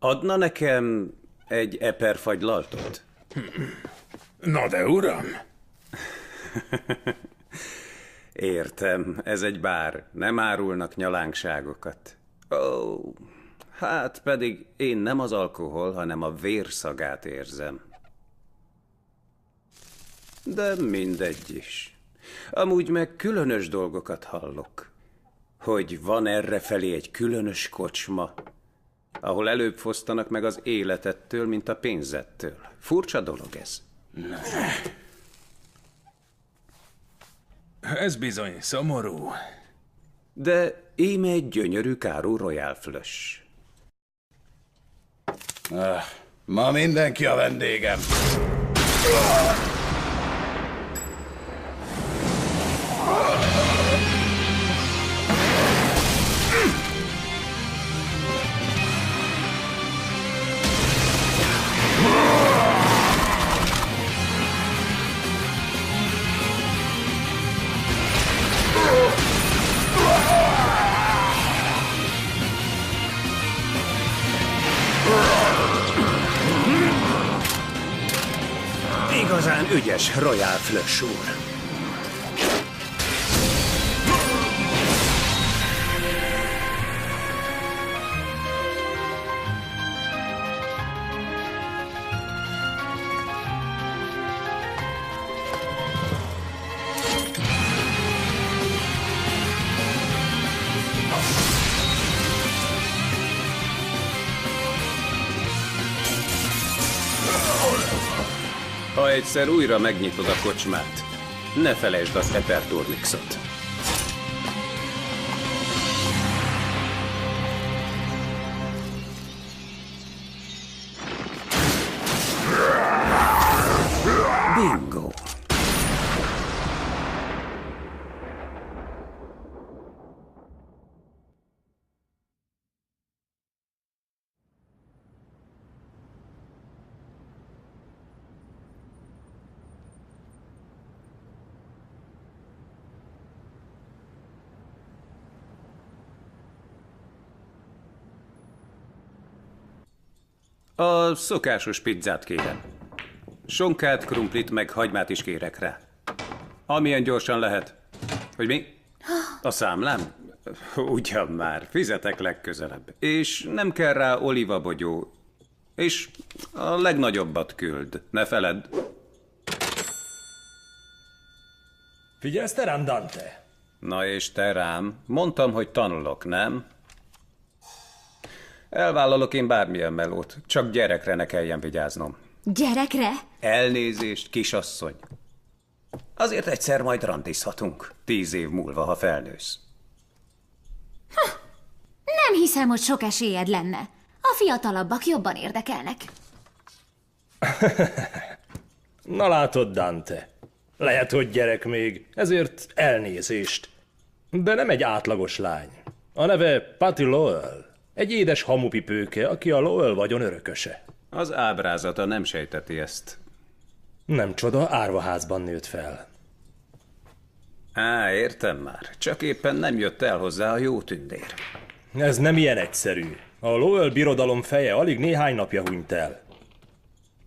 Adna nekem egy eperfagylaltot? Na de uram! Értem, ez egy bár, nem árulnak nyalánkságokat. Ó, hát pedig én nem az alkohol, hanem a vérszagát érzem. De mindegy is. Amúgy meg különös dolgokat hallok. Hogy van errefelé egy különös kocsma, ahol előbb fosztanak meg az életettől, mint a pénzettől. Furcsa dolog ez. Ez bizony szomorú. De íme egy gyönyörű kárú Royal Flush. Ma mindenki a vendégem. Igazán ügyes Royal Flush úr. Ha egyszer újra megnyitod a kocsmát, ne felejtsd az Eperturnixot. Bingo! A szokásos pizzát kérem. Sonkát, krumplit, meg hagymát is kérek rá. Amilyen gyorsan lehet. Hogy mi? A számlám? Ugyan már, fizetek legközelebb. És nem kell rá olívabogyó. És a legnagyobbat küld, ne feledd. Figyelsz te rám, Dante? Na és te rám? Mondtam, hogy tanulok, nem? Elvállalok én bármilyen melót, csak gyerekre ne kelljen vigyáznom. Gyerekre? Elnézést, kisasszony. Azért egyszer majd randizhatunk, 10 év múlva, ha felnősz. Nem hiszem, hogy sok esélyed lenne. A fiatalabbak jobban érdekelnek. Na látod, Dante. Lehet, hogy gyerek még, ezért elnézést. De nem egy átlagos lány. A neve Patty Lowell. Egy édes hamupipőke, aki a Lowell vagyon örököse. Az ábrázata nem sejteti ezt. Nem csoda, árvaházban nőtt fel. Á, értem már. Csak éppen nem jött el hozzá a jó tündér. Ez nem ilyen egyszerű. A Lowell birodalom feje alig néhány napja hunyt el.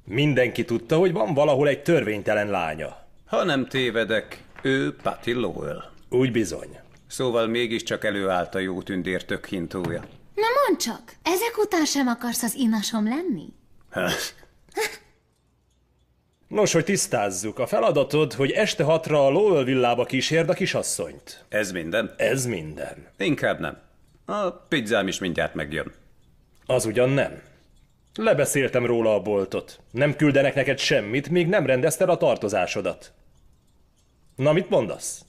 Mindenki tudta, hogy van valahol egy törvénytelen lánya. Ha nem tévedek, ő Patty Lowell. Úgy bizony. Szóval mégiscsak előállt a jó tündér tökhintója. Na mondd csak, ezek után sem akarsz az inasom lenni? Nos, hogy tisztázzuk, a feladatod, hogy este 6-ra a Lowell villába kísérd a kisasszonyt. Ez minden? Ez minden. Inkább nem. A pizzám is mindjárt megjön. Az ugyan nem. Lebeszéltem róla a boltot. Nem küldenek neked semmit, míg nem rendezted a tartozásodat. Na, mit mondasz?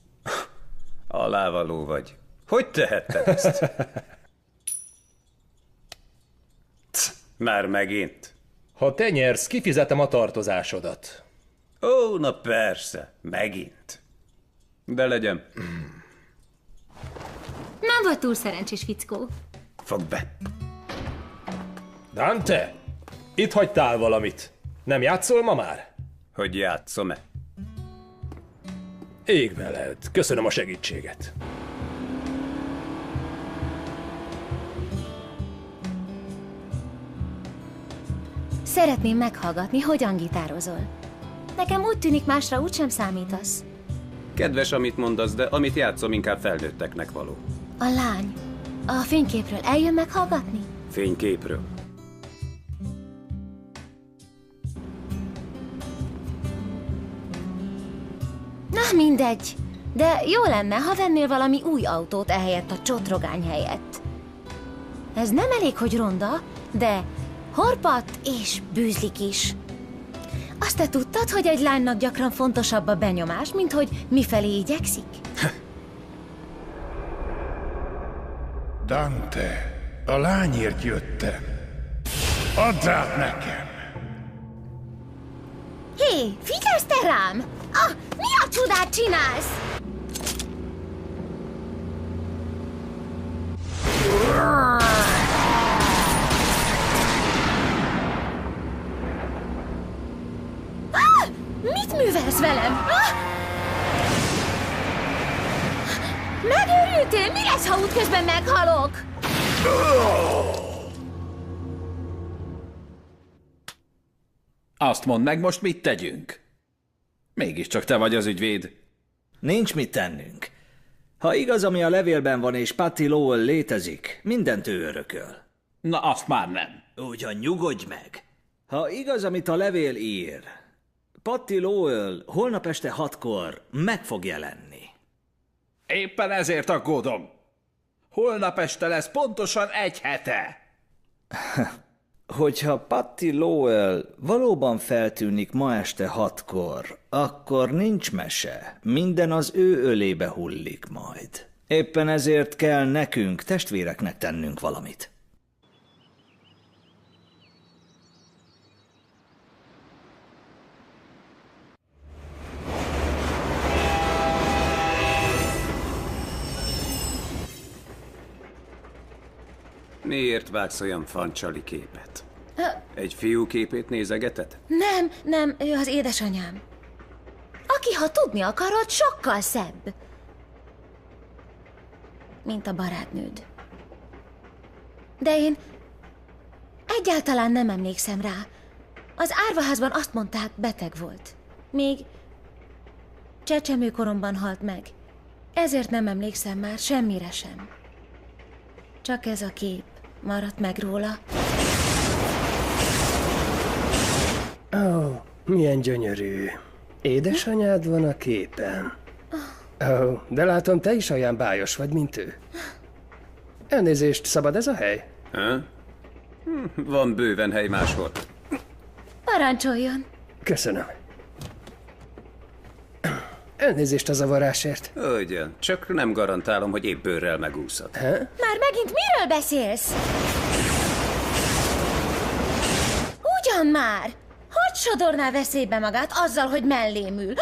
Alávaló vagy. Hogy tehetted ezt? Már megint. Ha te nyersz, kifizetem a tartozásodat. Ó, na persze, megint. De legyen. Nem vagy túl szerencsés, fickó. Fogd be. Dante, itt hagytál valamit. Nem játszol ma már? Hogy játszom-e? Ég veled, köszönöm a segítséget. Szeretném meghallgatni, hogyan gitározol. Nekem úgy tűnik, másra úgysem számítasz. Kedves, amit mondasz, de amit játszom, inkább felnőtteknek való. A lány. A fényképről eljön meghallgatni? Fényképről. Na, mindegy. De jó lenne, ha vennél valami új autót ehelyett a csotrogány helyett. Ez nem elég, hogy ronda, de horpadt és bűzlik is. Azt te tudtad, hogy egy lánynak gyakran fontosabb a benyomás, mint hogy mifelé igyekszik? Dante, a lányért jöttem. Add át nekem! Hé, figyelsz te rám! Mi a csodát csinálsz? Mit művelsz velem? Megőrültél? Mi lesz, ha útközben meghalok? Azt mondd meg, most mit tegyünk? Mégiscsak te vagy az ügyvéd. Nincs mit tennünk. Ha igaz, ami a levélben van, és Patty Lowell létezik, mindent ő örököl. Na, azt már nem. Ugyan nyugodj meg! Ha igaz, amit a levél ír, Patty Lowell holnap este 6-kor meg fog jelenni. Éppen ezért aggódom. Holnap este lesz pontosan 1 hete. Hogyha Patty Lowell valóban feltűnik ma este 6-kor, akkor nincs mese. Minden az ő ölébe hullik majd. Éppen ezért kell nekünk, testvéreknek tennünk valamit. Miért vágsz olyan fancsali képet? Egy fiú képét nézegeted? Nem, ő az édesanyám. Aki, ha tudni akarod, sokkal szebb, mint a barátnőd. De én egyáltalán nem emlékszem rá. Az árvaházban azt mondták, beteg volt. Még csecsemőkoromban halt meg. Ezért nem emlékszem már semmire sem. Csak ez a kép maradt meg róla. Ó, milyen gyönyörű. Édesanyád van a képen. Ó, de látom, te is olyan bájos vagy, mint ő. Elnézést, szabad ez a hely? Ha? Van bőven hely máshol. Parancsoljon! Köszönöm. Elnézést a zavarásért. Ugyan, csak nem garantálom, hogy épp bőrrel megúszod. Már megint miről beszélsz? Ugyan már! Hogy sodorná veszélybe magát azzal, hogy mellém ül?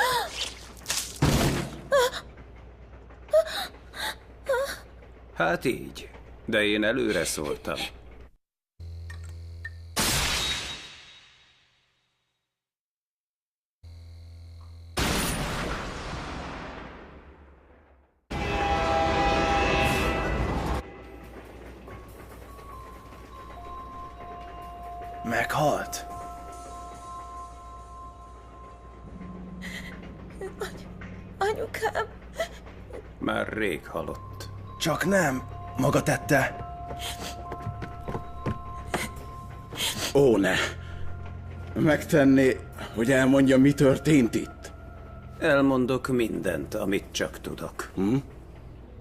Hát így, de én előre szóltam. Meghalt? Anyukám... Már rég halott. Csak nem. Maga tette. Ó, ne. Megtenné, hogy elmondja, mi történt itt? Elmondok mindent, amit csak tudok.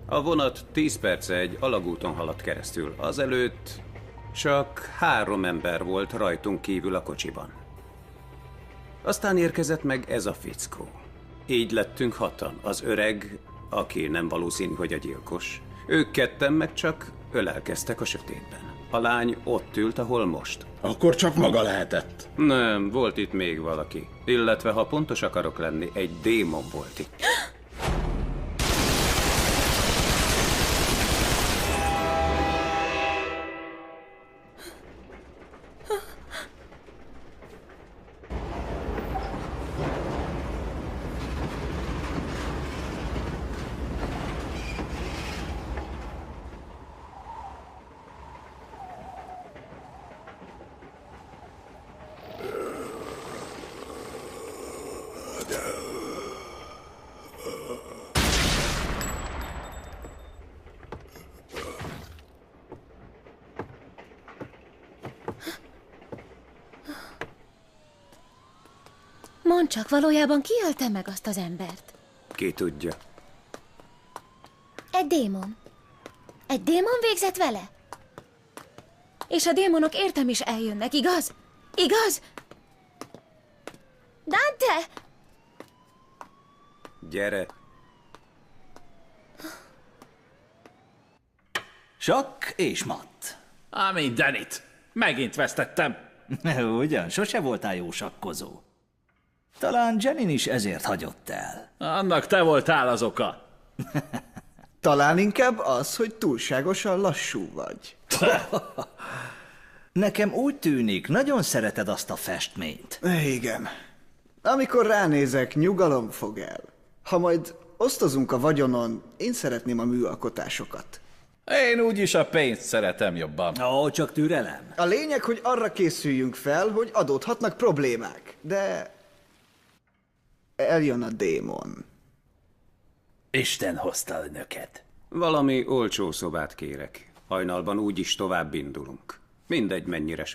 A vonat 10 perce egy alagúton haladt keresztül. Azelőtt csak 3 ember volt rajtunk kívül a kocsiban. Aztán érkezett meg ez a fickó. Így lettünk 6-an. Az öreg, aki nem valószínű, hogy a gyilkos. Ők ketten meg csak ölelkeztek a sötétben. A lány ott ült, ahol most. Akkor csak maga lehetett. Nem, volt itt még valaki. Illetve, ha pontos akarok lenni, egy démon volt itt. Mondd csak, valójában ki ölte meg azt az embert? Ki tudja. Egy démon. Egy démon végzett vele? És a démonok értem is eljönnek, igaz? Igaz? Dante! Gyere. Sok és matt. Mindenit. Megint vesztettem. Ugyan, sose voltál jó sakkozó. Talán Jenin is ezért hagyott el. Annak te voltál az oka. Talán inkább az, hogy túlságosan lassú vagy. Nekem úgy tűnik, nagyon szereted azt a festményt. Igen. Amikor ránézek, nyugalom fog el. Ha majd osztozunk a vagyonon, én szeretném a műalkotásokat. Én úgyis a pénzt szeretem jobban. Ó, csak türelem. A lényeg, hogy arra készüljünk fel, hogy adódhatnak problémák. De eljön a démon. Isten hozta önöket. Valami olcsó szobát kérek. Hajnalban úgyis tovább indulunk. Mindegy, mennyire